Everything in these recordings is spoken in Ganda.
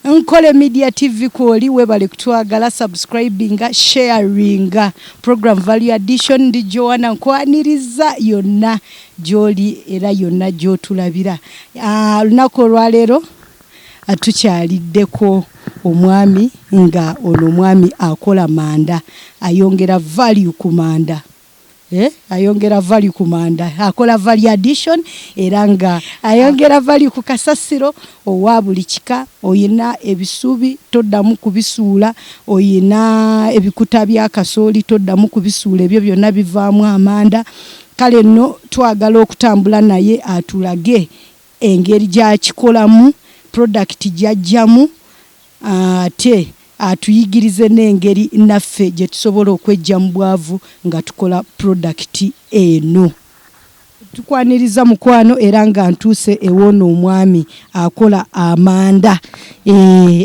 Ankole Media TV kwoli webale kutwagala subscribinga sharinga program value addition ndi Joana nkwaniriza yonna joli era yonna jotulabira lunako lwalero atukyaliddeko omwami nga ono mwami akola manda ayongera value ku manda ayongera value ku manda akola value addition era nga ayongera value ku kasasiro owa buli kika oyina ebisubi toddamu kubisuula oyina ebikuta bya kasooli toddamu kubisuula ebyo byonna bivaamu amanda kale nno twagala okutambula naye atulage engeri gy'akikolamu product gy'ajjamu ate atuyigirize n'engeri naffe gye tusobola okwejja mu bwavu nga tukola product eno. Tukwaniriza mukwano era nga ntuuse ewono omwami akola amanda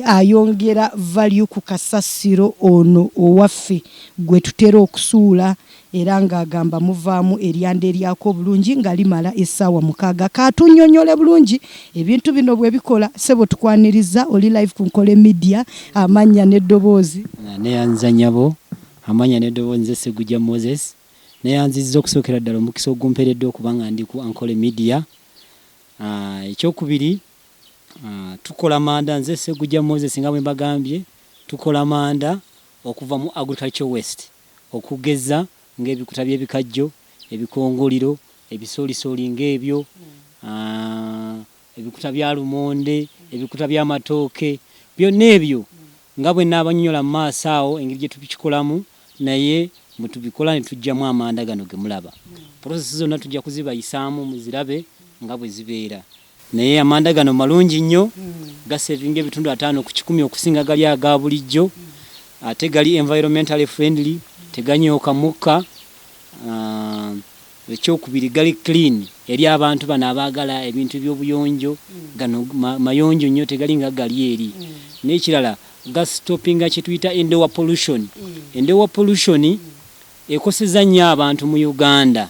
ayongera value ku kasasiro ono owaffe gwe tutera okusuula era nga agamba muvaamu eryanda eryako bulungi nga limala essaawa 6 katunnyonnyole bulungi ebintu bino bwe bikola sebo tukwaniriza oli live ku Ankole Media amanya n'eddoboozi neyanza nyabo amanya n'eddoboozi nze Segujja Moses neyanzizza okusookera ddala omukisa ogumperedde okubanga ndi ku Ankole Media. Ekyokubiri tukola manda nze Segujja Moses nga bwe mbagambye tukola manda okuva mu agriculture waste okugeza ng'ebikuta by'ebikajjo ebikongoliro ebisoolisoli ng'ebyo ebikuta bya lumonde ebikuta by'amatooke byonna ebyo nga bwe naabanyonyola mu maaso awo engeri gye tubikikolamu naye bwe tubikola ne tujjamu amanda gano ge mulaba process zonna tujja kuzibayisaamu muzirabe nga bwe zibeera naye amanda gano malungi nnyo gasevinga ebitundu 5 ku 10 okusinga gali aga bulijjo ate gali environmentally friendly teganyooka mukka ekyokubiri gali clean eri abantu bano abaagala ebintu by'obuyonjo gano mayonjo nnyo tegali nga gali eri n'ekirala gastoppinga kye tuyita indoor pollution indoor pollution ekoseza nnyo abantu mu Uganda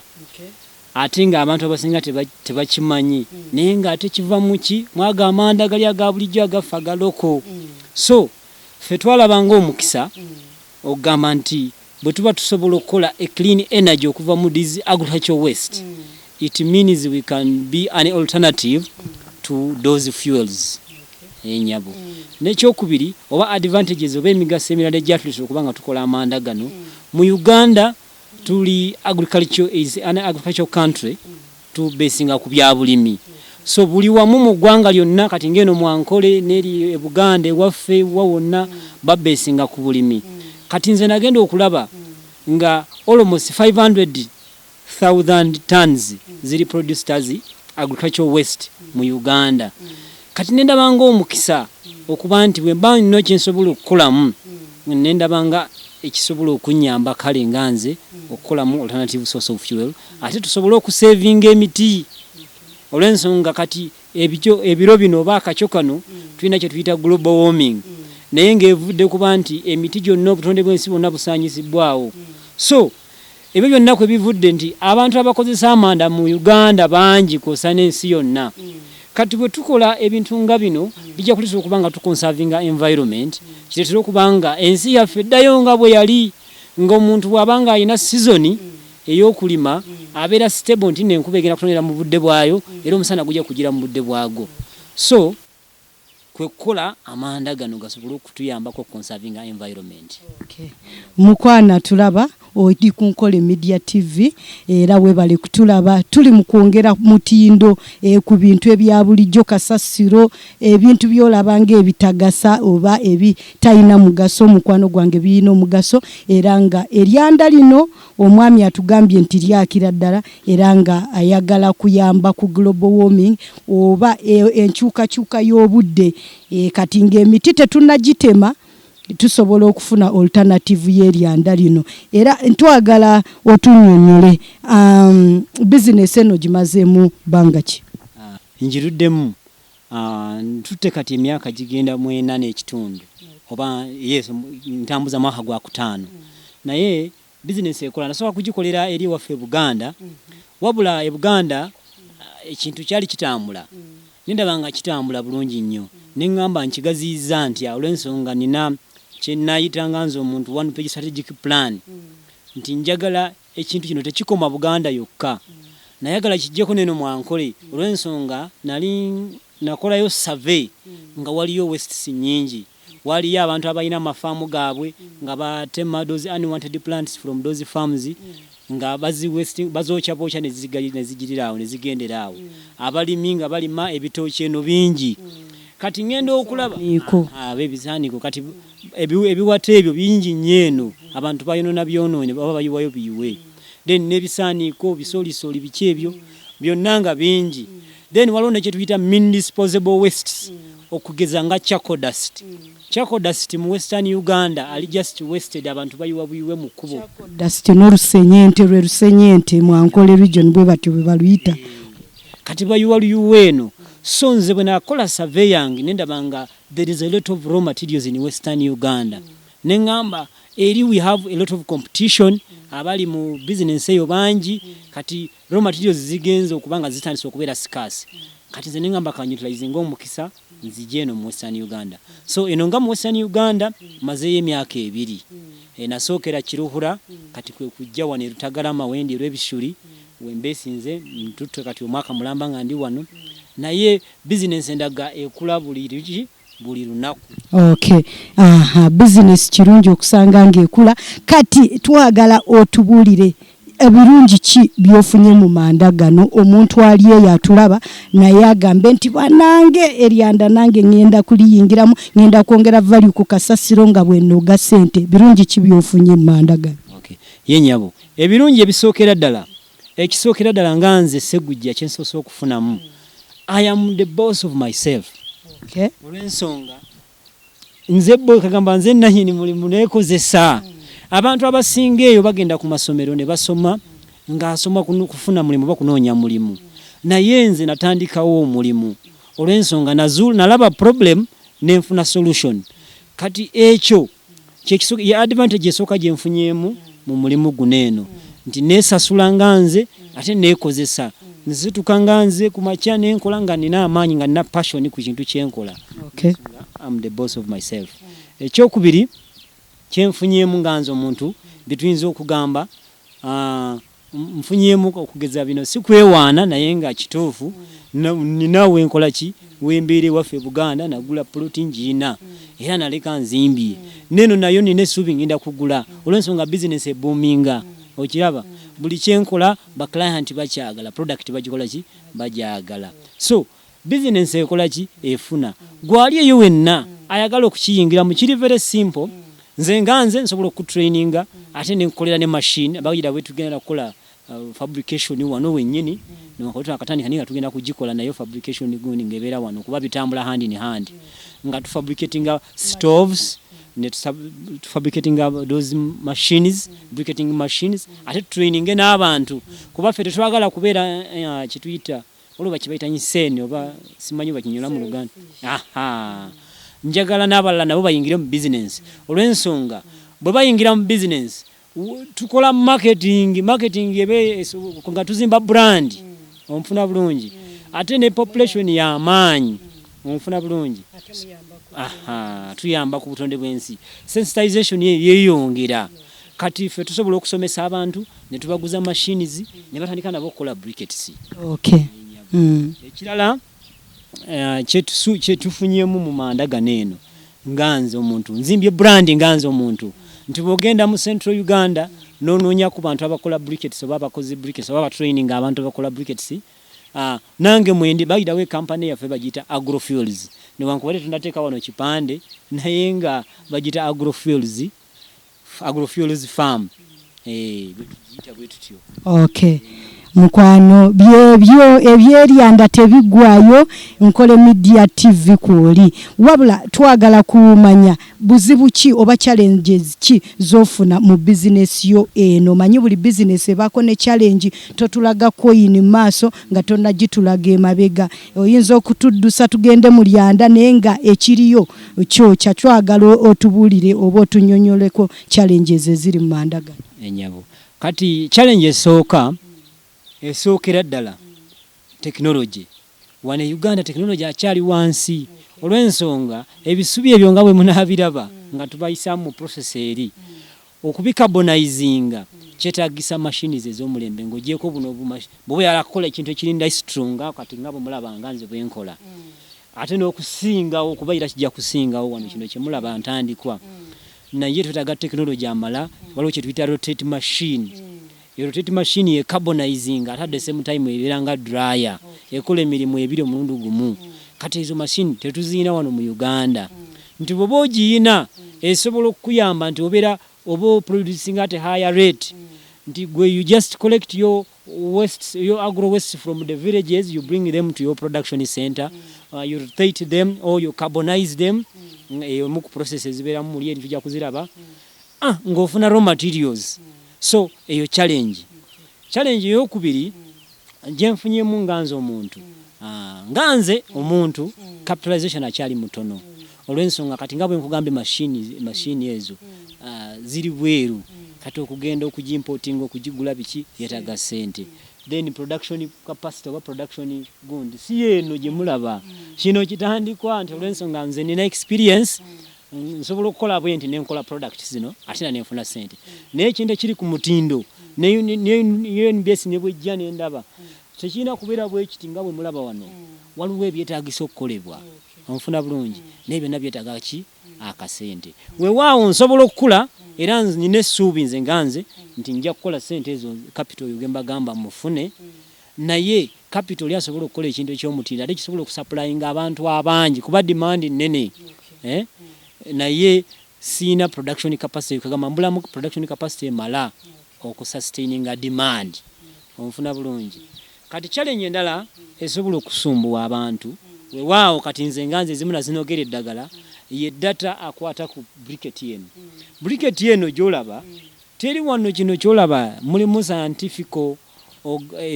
ate nga abantu abasinga tebakimanyi naye nga ate kiva mu ki mwaga amanda gali aga bulijjo agafa galoko so ffe twalabanga omukisa ogamba nti bwe tuba tusobola okukola a clean energy okuva mu this agricultural waste it means we can be an alternative to those fuels enyabo n'ekyokubiri oba advantages oba emigaso emirala gyatulisa okubanga tukola amanda gano mu Uganda tuli agriculture is an agricultural country to basinga ku bya bulimi so buli wamu mu ggwanga lyonna kati ngeno mu Ankole n'eri Buganda waffe wawonna babesinga ku bulimi kati nze nagenda okulaba nga almost 500,000 tons ziri produced as agricultural waste mu Uganda kati nendabanga omukisa okuba nti bwe mba nno kyensobola okukolamu nendabanga ekisobola okunyamba kale nganze okukolamu alternative source of fuel ate tusobola okusavinga emiti olw'ensonga kati ebiro bino oba akakyo kano tulina kye tuyita global warming naye ng'evudde kuba nti emiti gyonna obutonde bw'ensi bwonna busaanyizibwawo so ebyo byonna kwe bivudde nti abantu abakozesa amanda mu Uganda bangi kwosa n'ensi yonna kati bwe tukola ebintu nga bino bijja kulisa okuba nga tukonsavinga environment kireetera okuba nga ensi yaffe eddayo nga bwe yali ng'omuntu bw'abanga alina sizoni ey'okulima abeera stable nti n'enkuba egenda kutonera mu budde bwayo era omusana gujja kugira mu budde bwago so kwe kukola amanda gano gasobola okutuyambako conserving environment. Mukwana tulaba odi ku Ankole Media TV era webale kutulaba tuli mu kwongera mutindo ku bintu ebya bulijjo kasasiro ebintu byolaba ng'ebitagasa oba ebitayina mugaso mukwano gwange biyina omugaso era nga eryanda lino omwami atugambye nti lyakira ddala era nga ayagala kuyamba ku global warming oba enkyukakyuka y'obudde kati ng'emiti tetunnagitema tusobola okufuna alternative y'eryanda lino era ntwagala otunnyonnyole business eno gimazeemu bbanga ki? Njiruddemu tutte kati emyaka gigenda mu 4 n'ekitundu oba yes ntambuza mwaka gwa 5 naye business ekola nasobola kugikolera eri waffe Buganda wabula Buganda ekintu kyali kitambula nindabanga kitambula bulungi nnyo nengamba nkigaziza nti olw'ensonga nina kyenayita nga nze omuntu one page strategic plan nti njagala ekintu kino tekikoma Buganda yokka nayagala kijjeko neno mu Ankole olw'ensonga nali nakolayo survey nga waliyo wastes nyingi waliyo abantu abalina amafaamu gaabwe nga batema those unwanted plants from those farms nga bazookyabokya nezigirirawo nezigenderawo abalimi nga balima ebitooke eno bingi kati ngenda okulaba abebisaaniko kati ebiwata ebyo bingi nyeeno abantu bayonona byonoone baba bayiwayo biyiwe then nebisaaniko bisolisoli biki ebyo byonna nga bingi then waliwo nekye tuyita min disposable wastes okugeza nga charcoal dust mu Western Uganda ali just wasted abantu bayiwa buyiwe mu kubo dust n'olusenyente mu Ankole region bwe batyo bwe baluyita kati bayiwa luyuwe eno so nze bwe nakola survey yange nendabanga there is a lot of raw materials in Western Uganda nengamba eri we have a lot of competition abali mu business eyo bangi kati raw materials zigenze okubanga zitandise okubeera scarce kati nze nengamba kanyutilize ng'omukisa nzije eno mu Western Uganda so eno nga mu Western Uganda mazeyo emyaka 2 nasookera Kiruhura kati kwe kujja wano Rutagala Mawendi lw'ebishuli wembesinze ntutwe kati omwaka mulamba nga ndi wano naye business endaga ekula buli lunaku okay business kirungi okusanga ng'ekula kati twagala otubulire ebirungi ki byofunye mu manda gano omuntu aliye yatulaba naye agambe nti banange eryanda nange ngenda kuliyingiramu ngenda kwongera value ku kasasiro nga bwenoga sente birungi ki byofunye mu manda gano okay yenyabo ebirungi ebisookera ddala ekisookera ddala nga nze Segujja kyensoose okufunamu I am the boss of myself okay olw'ensonga nze bwe kagamba nze nanyini mulimu neekozesa abantu abasinga eyo bagenda ku masomero ne basoma ng'asoma kufuna mulimu bakunoonya mulimu naye nze natandikawo omulimu olw'ensonga nalaba problem nenfuna solution kati ekyo ye advantage esooka gye nfunyemu mu mulimu guneeno nti neesasula nga nze ate neekozesa nzituka nga nze ku makya nenkola nga nina amaanyi nga nina passion ku kintu kyenkola okay I'm the boss of myself ekyokubiri kyenfunyemu nga nze omuntu bituyinza okugamba nfunyemu okugeza bino si kwewaana naye nga kituufu ninawe nkola ki wembeere waffe Buganda nagula ploti ngiina era naleka nzimbye neno nayo nina essuubi ngenda kugula olw'ensonga business eboominga okiraba buli kyenkola ba client bakyagala product bagikola ki bagyagala so business ekola ki efuna gwali eyo wenna ayagala okukiyingira mu kiri very simple nze nsobola okutraininga ate nenkolera ne machine abagira bwe tugenda kukola fabrication wano wennyini nokotwa akatandika ninga tugenda kugikola nayo fabrication gundi ngebeera wano kuba bitambula hand in hand nga tufabricating stoves ne fabricating those machines briquetting machines ate training n'abantu kuba ffe tetwagala kubeera kituyita oluba kibayita nyisene oba simanyi bakinyola mu Luganda njagala n'abalala nabo bayingire mu business olw'ensonga bwe bayingira mu business tukola marketing ebe nga tuzimba brand onfuna bulungi ate ne population ya amaanyi onfuna bulungi tuyamba ku butonde bw'ensi sensitization yeyongera kati ffe tusobola okusomesa abantu ne tubaguza machines ne batandika nabo okukola briquettes okay ekirala kyetufunyemu mu manda ganeeno nganze omuntu nzimbye brand nganze omuntu nti bwogenda mu Central Uganda noononya ku bantu abakola briquettes oba abakozi briquettes oba abatraining abantu abakola briquettes nange mwendi bayitawo company yaffe bagiyita agrofuels newankubadde tunateeka wano kipande naye nga bagiyita agrofuels farm betugiyita bwe tutyo okay mukwano byebyo ebyeryanda tebigwayo Nkole Media TV kwoli wabula twagala kumanya buzibu ki oba challenges ki zofuna mu business yo eno manyi buli business ebako ne challenge totulaga coin maaso nga tonna gitulaga emabega oyinza okutuddusa tugende mu lyanda nenga ekiriyo kyo twagala otubulire oba otunyonyoleko challenges eziri mu mandaga enyabo kati challenges soka esookera ddala technology wane Uganda technology akyali wansi olw'ensonga ebisubi ebyo nga bwe munaabiraba nga tubayisa mu process eri okubikarbonizinga kyetaagisa mashini ze ez'omulembe ng'ogyeko buno bw'oba yalakukola ekintu ekirinda isitronga kati nga bwe mulaba nga nze bwe nkola ate n'okusingawo kuba era kijja kusingawo wano kino kye mulaba ntandikwa naye twetaaga tekinologi amala waliwo kye tuyita rotate machine rotate machine ye carbonizinga ate at the same time ebeera nga dryer ekola emirimu ebiri omulundi gumu kati ezo machine tetuziina wano mu Uganda nti bw'oba ogiyina esobola okukuyamba nti obeera oba producing at a higher rate nti gwe you just collect your agro waste from the villages, you bring them to your production center, you rotate them or you carbonize them mu processes zibeera mu muli tujja kuziraba ng'ofuna raw materials. So eyo challenge ey'okubiri gye nfunyemu nganze omuntu nganze omuntu capitalization akyali mutono olw'ensonga kati nga bwe nkugambye mashini ezo ziri bweru kati okugenda okugimportinga okugigula biki yetaaga ssente then production capacity oba production gundi si eno gye mulaba kino kitandikwa nti olw'ensonga nze nina experience nsobola okukola bwe nti nenkola product zino ate na nenfuna ssente naye ekintu ekiri ku mutindo UNBS ne bwejja nendaba tekirina kubeera bwe kiti nga bwe mulaba wano waliwo ebyetaagisa okukolebwa onfuna bulungi naye byonna byetaaga ki akasente weewaawo nsobola okukula era nina essuubi nze nganze nti nja kukola ssente ezo capital yogemba gamba mufune naye capital yasobola okukola ekintu eky'omutindo ate kisobola okusupplyinga abantu abangi kuba demand nnene naye siina production capacity kagamba mbulamu production capacity emala okusustaininga demand onfuna bulungi kati challenge endala esobola okusumbuwa abantu weewaawo kati nze nganze ezimu nazinogera eddagala ye data akwata ku briquette eno briquette eno gyolaba teri wano kino kyolaba mulimu scientific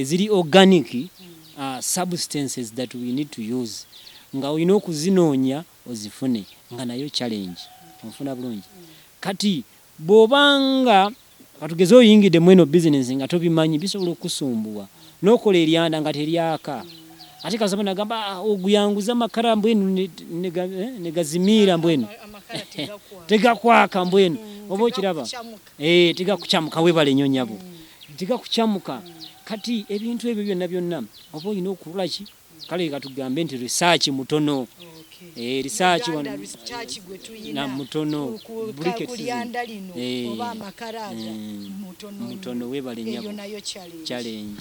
ziri organic substances that we need to use nga olina okuzinoonya ozifune nga nayo challenge onfuna bulungi kati bw'obanga katugeze oyingidde mweno business nga tobimanyi bisobola okusumbuwa n'okola eryanda nga teryaka ate kasaba nagamba oguyanguza makara mbwenu negazimira mbwenu tegakwaka mbwenu oba okiraba tegakucamuka webale nyonyabo tegakucamuka kati ebintu ebyo byonna oba olina okulula ki kale katugambe nti research mutono research na mutono briquettes mutono webale nyabo challenge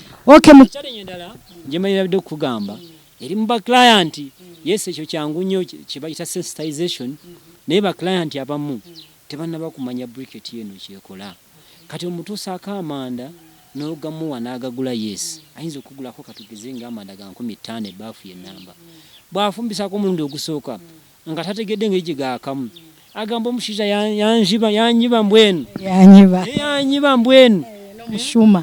challenge endala njemalira okugamba eri mu ba client yes ekyo kyangu nnyo kibayita sensitization naye ba client abamu tebannaba kumanya briquette eno kyekola kati omutuusa akamanda n'ogamuwa n'agagula yes ayinza okugulako katugeze ng'amanda ga 15 ebaafu y'ennamba bw'afumbisako omulundi ogusooka nga tategedde engeri gye gaakamu agamba omushiija yanyiba mbwenu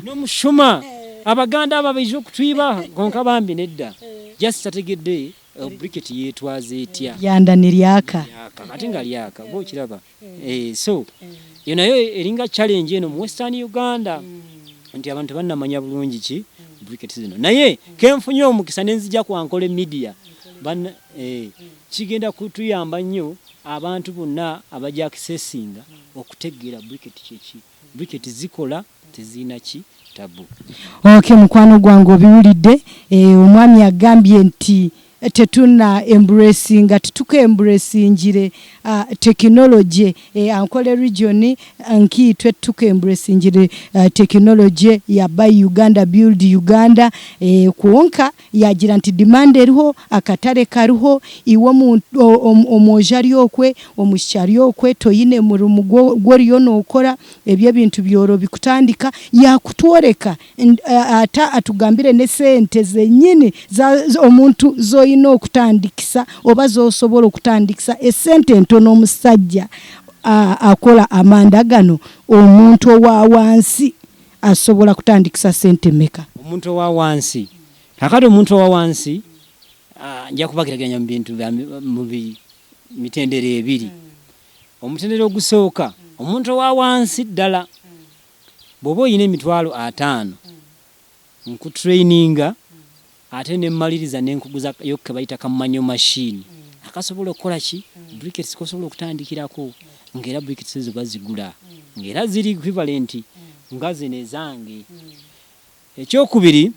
n'omushuma abaganda abo baize okutwiba konka bambi nedda just tategedde briquette yeetwaza etya yanda neryaka ate nga lyaka oba okiraba so yo nayo eringa challenge eno mu Western Uganda nti abantu bannamanya bulungi ki briquettes zino naye kenfunye omukisa nenzija ku Ankole Media kigenda kutuyamba nnyo abantu bonna abajja accessinga okutegeera briquette kyeki briquette zikola tezina ki tabu. Okay mukwano gwange obiwulidde omwami agambye nti tetuna embracing tuke technology Ankole region nkitwe tuke embracing technology ya buy Uganda build Uganda kuonka yagira nti demand eriho akatare kariho iwo omojari okwe omushari okwe toyine murumu gworiyo nokora ebyo bintu byoro bikutandika yakutworeka ata atugambire ne sente zenyine za omuntu zo ino okutandikisa oba zosobola okutandikisa esente ntono omusajja akola amanda gano omuntu wa wansi asobola kutandikisa sente meka omuntu wa wansi kakati omuntu wa wansi nja kubagiraganya mu bintu mu mitendere ebiri omutendere ogusooka omuntu wa wansi ddala bw'oba oyina emitwalo 5 nkutraininga ate ne maliriza nenkuguza yokke bayita kamanyo machine akasobola okukola ki briquettes kosobola okutandikirako ng'era briquettes ezo bazigula ng'era ziri equivalent nga zino ezange. Ekyokubiri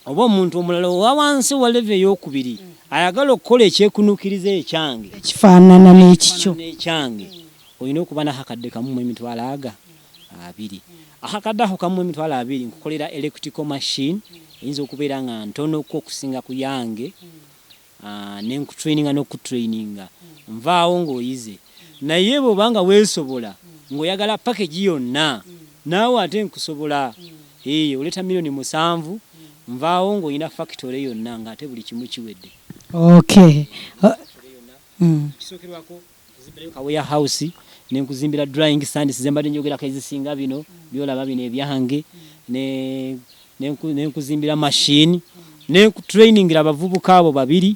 oba omuntu omulala owa wansi wa level ey'okubiri ayagala okukola ekyekunukiriza ekyange ekifaanana n'ekikyo ekyange olina okuba n'akakadde kamu mu emitwalo aga 2. Akakadde ako kamu mu emitwalo 2 nkukolera electrical machine eyinza okubeera nga ntonoko okusinga ku yange nenkutraininga n'okutraininga nvaawo ng'oyize naye bw'obanga weesobola ng'oyagala package yonna naawe ate nkusobola oleeta $7,000,000 nvaawo ng'olina factory yonna ng'ate buli kimu kiwedde. Okay. Kisookerwako kuzimbirayo ka warehouse nenkuzimbira drying stands zembadde njogerako ezisinga bino byolaba bino ebyange nenkuzimbira machine nenkutrainingira abavubuka abo 2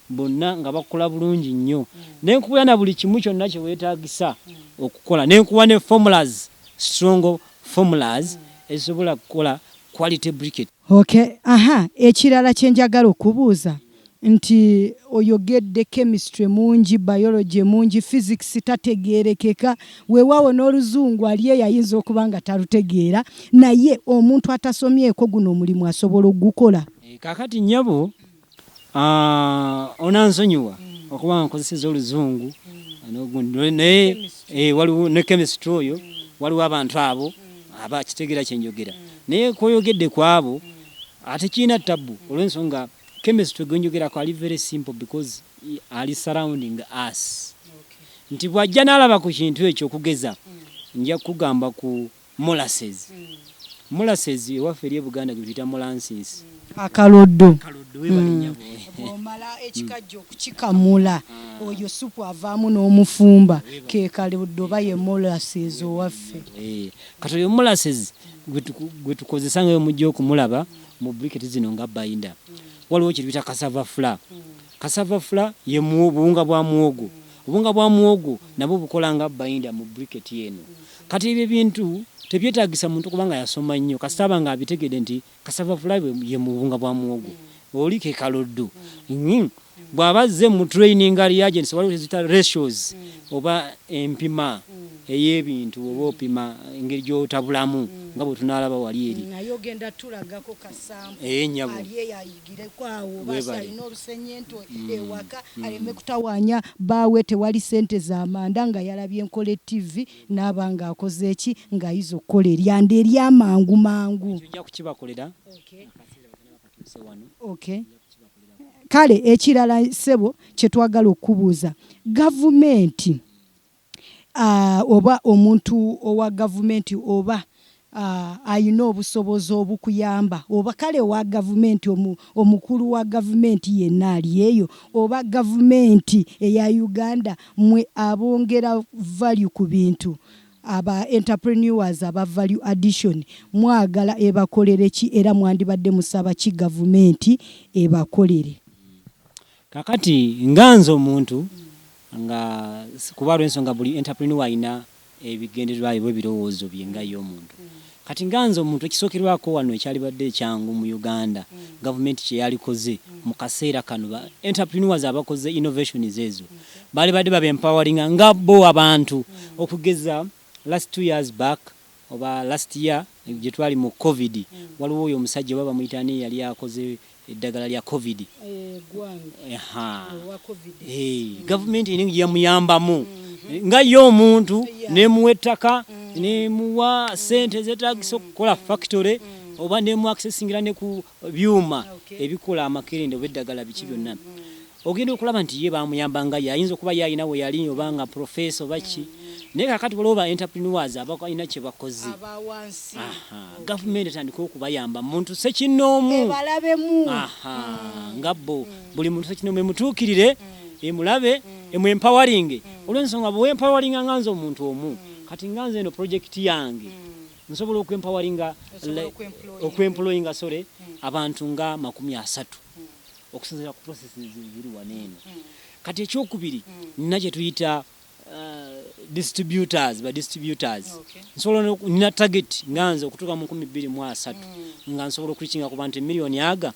bonna nga bakola bulungi nnyo nenkuwa na buli kimu kyonna kye weetaagisa okukola nenkuwa ne formulas strong formulas ezisobola kukola quality briquette. Okay. Ekirala kye njagala okubuuza nti oyogedde chemistry mungi, biology mungi, physics tategeerekeka, weewaawo n'oluzungu aliye yayinza okuba nga talutegeera, naye omuntu atasomyeko guno omulimu asobola ogukola. Kaakati nnyabo onansonyiwa okuba nga nkozeseza oluzungu naye waliwo ne chemistry oyo waliwo abantu abo abakitegeera kye njogera naye koyogedde kwabo ate kiina tabu olw'ensonga chemistry gwenjogerako ali very simple because ali surrounding us. Nti bwajja n'alaba ku kintu ekyo okugeza nja kugamba ku molasses. Molasses ewaffe eri e Buganda gye tuyita molasses. Akaloddo. Omala ekikajjo okukikamula oyo supu avaamu n'omufumba ke kaloddo ba ye molasses owaffe. Kati oyo molasses gwe tukozesa nga mujja okumulaba mu briquettes zino nga binder. Waliwo kye tuyita cassava flour. Cassava flour ye buwunga bwa muwogo. Obunga bwa muwogo nabwo bukola nga binder mu briquette yeno. Kati ebyo bintu tebyetaagisa muntu kubanga yasoma nnyo kasitaba nga abitegedde nti cassava flour ye buwunga bwa muwogo. Oli ke kaloddo. Bw'abazze mu training reagents waliwo ezita ratios oba empima ey'ebintu oba opima engeri gy'otabulamu nga bwe tunaalaba wali eri. Naye ogenda tulagako kasampu nyabo aliye yayigireko awo basa alina olusenyento ewaka aleme kutawaanya baawe tewali ssente z'amanda nga yalabye Ankole TV n'aba ng'akoze eki ng'ayiza okukola eryanda eryamangu mangu. Ojja kukibakolera. Okay. Kale ekirala sebo kye twagala okubuuza gavumenti oba omuntu owa gavumenti oba ayina obusobozi obukuyamba oba kale wa gavumenti omukulu wa gavumenti yenna ali eyo oba gavumenti eya Uganda mwe abongera value ku bintu aba entrepreneurs aba value addition mwagala ebakolere ki era mwandibadde musaba ki gavumenti ebakolere. Kakati nganzo omuntu nga kuba lw'ensonga buli entrepreneur ayina ebigendererwa ebyo ebirowoozo bye nga y'omuntu. Kati nganzo omuntu ekisookerwako wano ekyalibadde ekyangu mu Uganda gavumenti kye yalikoze mu kaseera kano ba entrepreneurs abakoze innovations ezo bali badde baba empowering nga bo abantu okugeza last 2 years back oba last year gye twali mu COVID waliwo oyo omusajja baba muyitani yali akoze eddagala lya COVID. Government iningi yamuyambamu nga yo omuntu nemuwa ettaka nemuwa sente zetagisa okukola factory oba nemu accessingira ne ku byuma ebikola amakerende oba eddagala biki byonna. Ogenda okulaba nti ye bamuyamba nga yayinza okuba yayina we yali oba nga professor oba ki naye kakati waliwo ba entrepreneurs abalina kye bakoze gavumenti etandika okubayamba muntu sekinoomu nga bo buli muntu sekinoomu emutuukirire emulabe empowering olw'ensonga bwe empowering nganze omuntu omu kati nganze eno project yange nsobola okwemployinga abantu nga 30 okusinziira ku processes ziri waneeno. Kati ekyokubiri nina kye tuyita distributors nsobola nina target nganze okutuka mu 2023 nga nsobola okulichinga ku bantu milioni aga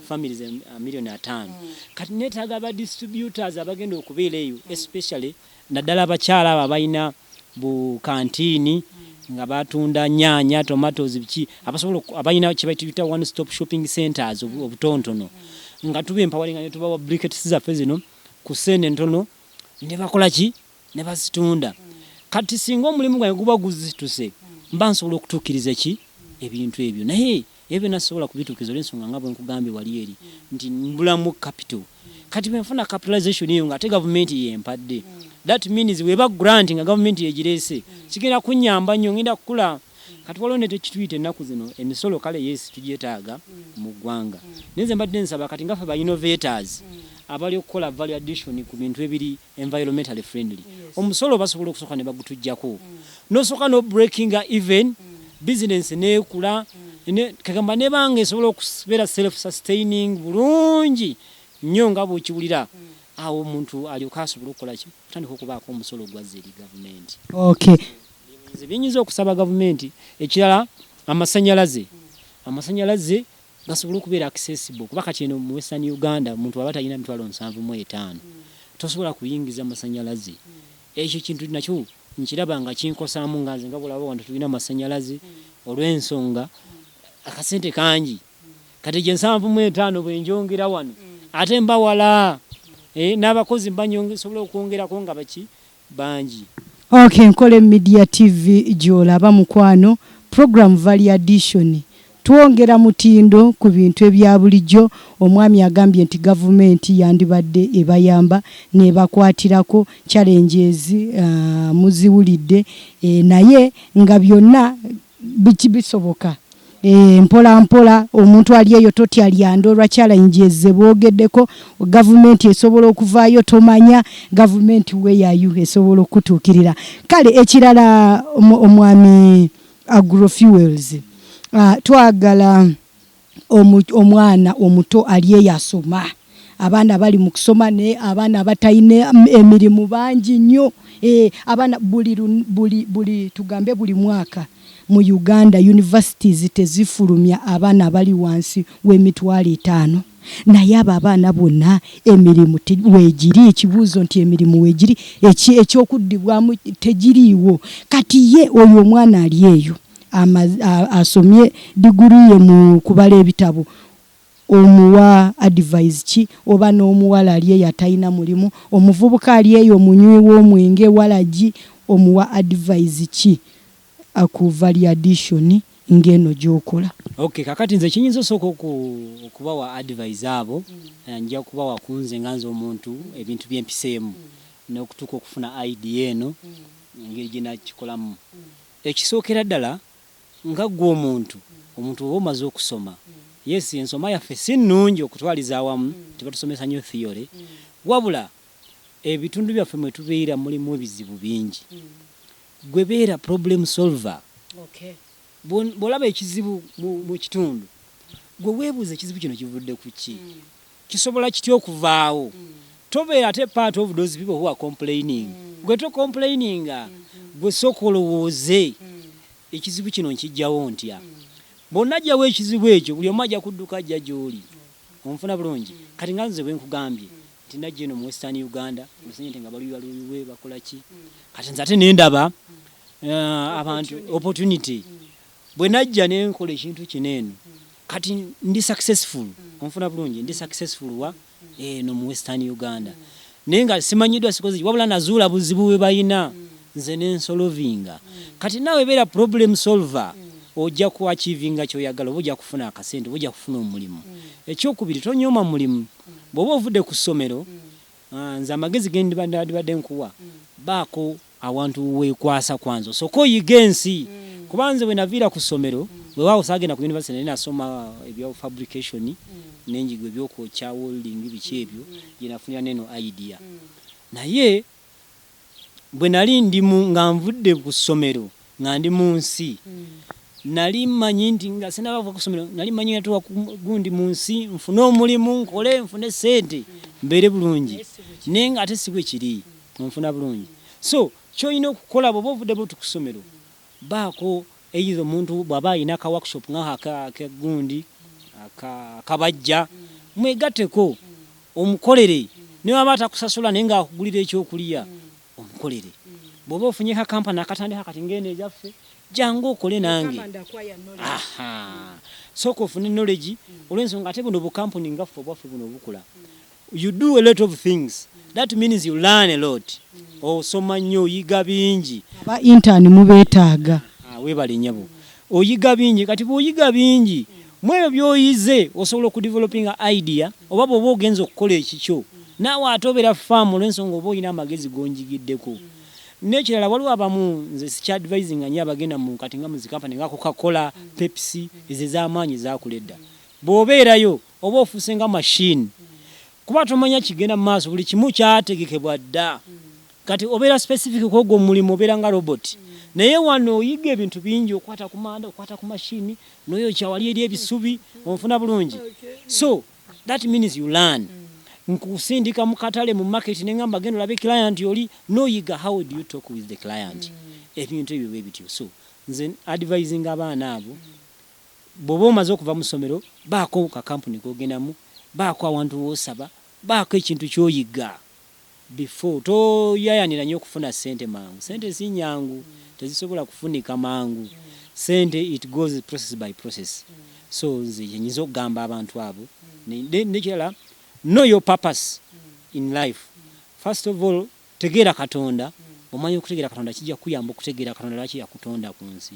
families milioni 5 kati netaga ba distributors abagenda okubeera eyo especially naddala abakyala abayina bu kantini nga batunda nyanya tomatoes biki abasobola abayina kibayita one stop shopping centers obutontono nga tube empowering ne tubawa briquettes zaffe zino ku sene ntono ne bakola ki ne bazitunda kati singa omulimu gwange guba guzituse mba nsobola okutuukiriza ki ebintu ebyo naye ebyo nasobola kubituukiriza olw'ensonga nga bwe nkugambye wali eri nti mbulamu capital kati bwe nfuna capitalization eyo nga ate gavumenti yempadde that means weba grant nga government yegirese kigenda kunyamba nnyo ngenda kukula kati walone tekituyite ennaku zino emisolo kale yes tugyetaaga mu ggwanga nenze mbadde nsaba kati ngafe ba innovators abali okukola value addition ku bintu ebiri environmentally friendly omusolo basobola okusoka ne bagutujjako nosoka no breaking even business nekula kagamba ne bange esobola okubeera self sustaining bulungi nnyo nga bw'okiwulira awo omuntu alyoka asobola okukola ki kutandika okubaako omusolo gwaze eri gavumenti binyinza okusaba gavumenti ekirala amasanyalaze gasobola okubeera accessible kuba kati eno mu Western Uganda omuntu aba talina mitwalo 75 tosobola kuyingiza amasanyalaze ekyo kintu nakyo nkiraba nga kinkosaamu nga nze nga bulaba wantu tulina amasanyalaze olw'ensonga akasente kangi kati gye 75 bwenjongera wano ate mbawala n'abakozi mbanyongesobola okwongerako nga baki bangi. Okay, Ankole Media TV gyolaba mukwano program Value Addition twongera mutindo ku bintu ebya bulijjo omwami agambye nti government yandibadde ebayamba nebakwatirako challenges muziwulidde naye nga byonna bikibisoboka mpola mpola omuntu ali eyo toti alyandolwa challenges bogeddeko government esobola okuvaayo tomanya government weyayu esobola okutuukirira kale ekirala omwami agrofuels twagala omwana omuto aliye yasoma abaana bali mu kusoma ne abaana abatayine emirimu bangi nnyo abaana buli tugambe buli mwaka mu Uganda universities tezifulumya abaana bali wansi w'emitwalo 5 naye abaana bonna emirimu wegiri ekibuuzo nti emirimu wegiri ekyokuddibwamu tegiriiwo kati ye oyo omwana ali eyo asomye diguri ye mu kubala ebitabo omuwa advice ki oba n'omuwala aliye yatayina mulimu omuvubuka aliye eyo munywi w'omwenge walaji omuwa advice ki aku value addition ngeno gyokola. Okay, kakati nze kinyinza osooka okubawa advice abo njja kubawa kunze nganze omuntu ebintu by'empiseemu n'okutuuka okufuna idea eno engeri gye nakikolamu ekisookera ddala nga gwe omuntu oba omaze okusoma yes ensoma yaffe si nnungi okutwaliza awamu tebatusomesa nnyo theory wabula ebitundu byaffe mwe tubeera mulimu ebizibu bingi gwe beera problem solver. Bw'olaba ekizibu mu kitundu gwe weebuuza ekizibu kino kivudde ku ki kisobola kitya okuvaawo tobeera ate part of those people who are complaining gwe to complaininga gwe sooka olowooze ekizibu kino nkijjawo ntya bonna ajjawo ekizibu ekyo buli omu ajja kudduka ajja gy'oli onfuna bulungi kati nga nze bwe nkugambye nti najja eno mu Western Uganda olusenyente nga baluyiwe bakola ki kati nze ate nendaba abantu opportunity bwe najja ne nkola ekintu kineeno kati ndi successful onfuna bulungi ndi successful wa eno mu Western Uganda naye nga simanyiddwa sikozi wabula nazuula buzibu bwe bayina nze nensolovinga kati nawe beera problem solver ojja ku achievinga kyoyagala oba ojja kufuna akasente oba ojja kufuna omulimu ekyokubiri tonyooma mulimu bw'oba ovudde ku ssomero nze amagezi gendibadde nkuwa baako awantu weekwasa kwanza osooka oyiga ensi kuba nze bwe naviira ku ssomero bwe waawo saagenda ku university naye nasoma ebya fabrication n'enjigo ebyokwokya welding biki ebyo gye nafunira neno idea naye bwe nali ndimu nga nvudde ku ssomero nga ndi mu nsi nali mmanyi nti nga sinabava ku ssomero nali mmanyi natuwa gundi mu nsi nfune omulimu nkole nfune sente mbeere bulungi naye nga ate si bwe kiri nfuna bulungi so kyoyina okukola bwoba ovudde butu ku ssomero baako either omuntu bw'aba ayina ka workshop ng'akagundi akabajja mwegatteko omukolere ne waba atakusasula naye ng'akugulira ekyokulya omukolere bw'oba ofunye ka kampani akatandika kati ng'eno egyaffe jangu okole nange sooka ofune knowledge olw'ensonga ate buno bukampuni ngaffe obwaffe buno obukula you do a lot of things that means you learn a lot osoma nnyo oyiga bingi aba intern mubeetaaga weebale nnyabo oyiga bingi kati bw'oyiga bingi mu ebyo by'oyize osobola okudevelopinga idea oba bw'oba ogenza okukola ekikyo naawe ate obeera faamu olw'ensonga oba olina amagezi gonjigiddeko n'ekirala waliwo abamu nze sikyadvisinga nnyo abagenda mu kati nga muzikampani nga Coca-Cola Pepsi ezo ez'amaanyi zaakuledda bw'obeerayo oba ofuuse nga machine kuba tomanya kigenda mu maaso buli kimu kyategekebwa dda kati obeera specific kwogwo omulimu obeera nga robot naye wano oyiga ebintu bingi okwata ku manda okwata ku mashini noyokya wali eri ebisubi onfuna bulungi so that means you learn nkusindika mu katale mu market nengamba genda olabe client yoli noyiga how do you talk with the client ebintu ebyo bwebityo so nze advising abaana abo bw'oba omaze okuva mu ssomero baako ka kampuni kogendamu baako awantu woosaba baako ekintu kyoyiga before toyayanira nnyo okufuna sente mangu sente si nyangu tezisobola kufunika mangu sente it goes process by process so nze nyinza okugamba abantu abo nekirala know your purpose in life first of all tegeera katonda omanye okutegeera katonda kijja kuyamba okutegeera katonda lwaki yakutonda ku nsi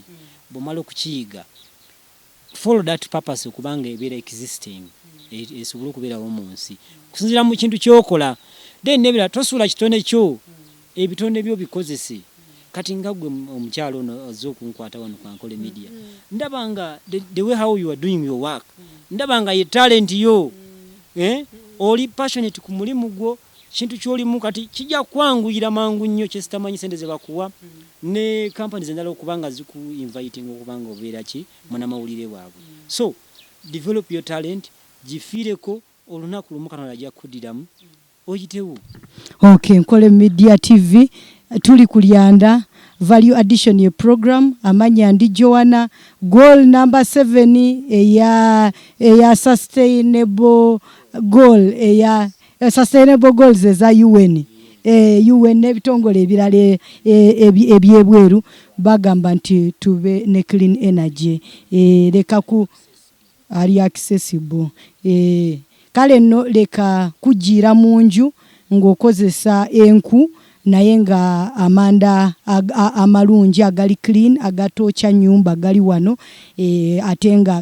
bw'omala okukiyiga follow that purpose okubanga ebeera existing esobole okubeerawo mu nsi kusinziira mu kintu kyokola then nebira tosuula kitone kyo ebitonde byo bikozese kati nga gwe omukyalo ono ozze okunkwata wano ku Ankole Media ndabanga the way how you are doing your work ndabanga ye talent yo oli passionate ku mulimu gwo kintu kyolimu kati kijja kwanguyira mangu nnyo kyesitamanyi sente ze bakuwa ne companies endala okubanga ziku inviting okubanga obeera ki munamawulire waabwe so develop your talent gifiireko olunaku lumu Katonda ajja kuddiramu oyitewo. Okay, Ankole Media TV tuli kulyanda value addition ye program amanya ndi Joana goal number 7 eya sustainable goal eya sustainable goals eza UN UN nebitongole ebirale ebyebweru bagamba nti tube ne clean energy leka ku ali accessible kale no leka kujira munju ng'okozesa enku naye nga amanda amalungi agali clean agatocha nyumba gali wano ate nga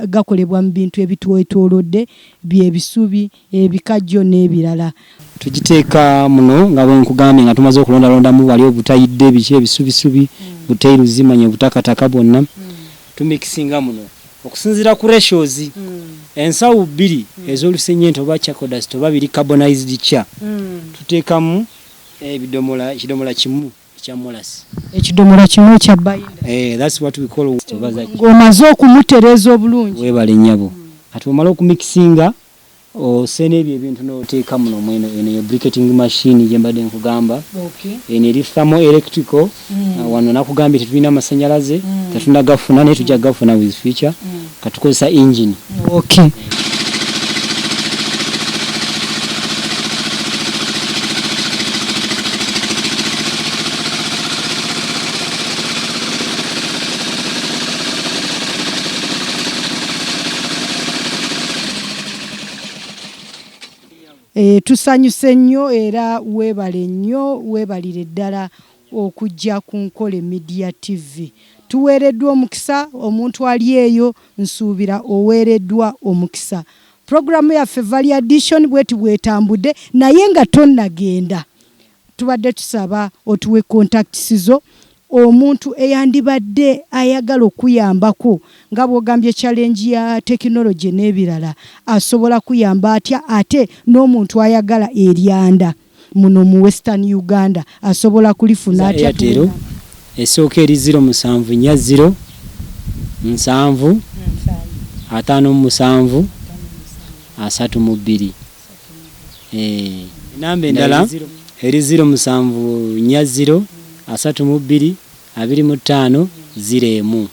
gakolebwa mu bintu ebitwetolodde byebisubi ebikajjo n'ebirala tugiteeka muno nga bwe nkugambye nga tumaze okulondalondamu wali obutayidde biki ebisubisubi butairu zimanye butakataka bonna tumikisinga muno okusinzira ku ratios ensawu bbiri ez'olusenyente oba charcoal oba biri carbonized cha tuteekamu ekidomola kimu ekya molas ekidomola kimu ekya bayinda that's what we call ng'omaze okumutereza obulungi weebale nnyabo kati omala okumikisinga osena ebyo ebintu n'oteeka muno mweno eno briquetting machine gye mbadde nkugamba eno eri thermal electrical wano nakugambye tetulina amasanyalaze tetunagafuna naye tujja gafuna with future katukozesa engine. Okay. Tusanyuse nnyo era weebale nnyo weebalire ddala okujja ku Ankole Media TV. Tuweereddwa omukisa omuntu ali eyo nsuubira oweereddwa omukisa. Programu yaffe Value Addition bweti bwetambudde naye nga tonnagenda. Tubadde tusaba otuwe contacts zo omuntu eyandibadde ayagala okuyambako nga bw'ogambye challenge ya technology n'ebirala asobola kuyamba atya ate n'omuntu ayagala eryanda muno mu Western Uganda asobola kulifuna atya tuwera esooka eri 0740 7 57 32 namba endala eri 0740 32 25 01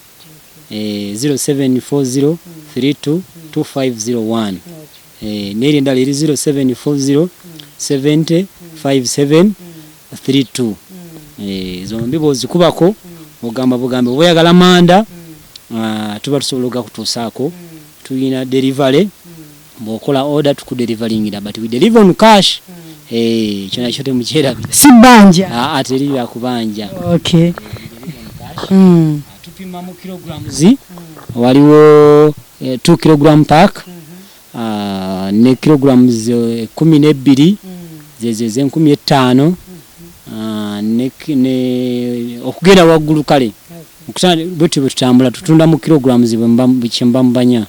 0740 32 2501 n'eri endala eri 0740 70 57 32 zombi bw'ozikubako ogamba bugambe bw'oyagala manda tuba tusobola okutuusaako. Tuyina delivery bw'okola order tukudelivalingira but we deliver on cash. Kyo nakyo temukyerabira si banja teri bya kubanja. Okay. Tupima mu kilograms waliwo 2 kilogram pack ne kilograms 12 zeze 15 ne okugenda waggulu kale bwe tutambula tutunda mu kilograms bwe mbambanya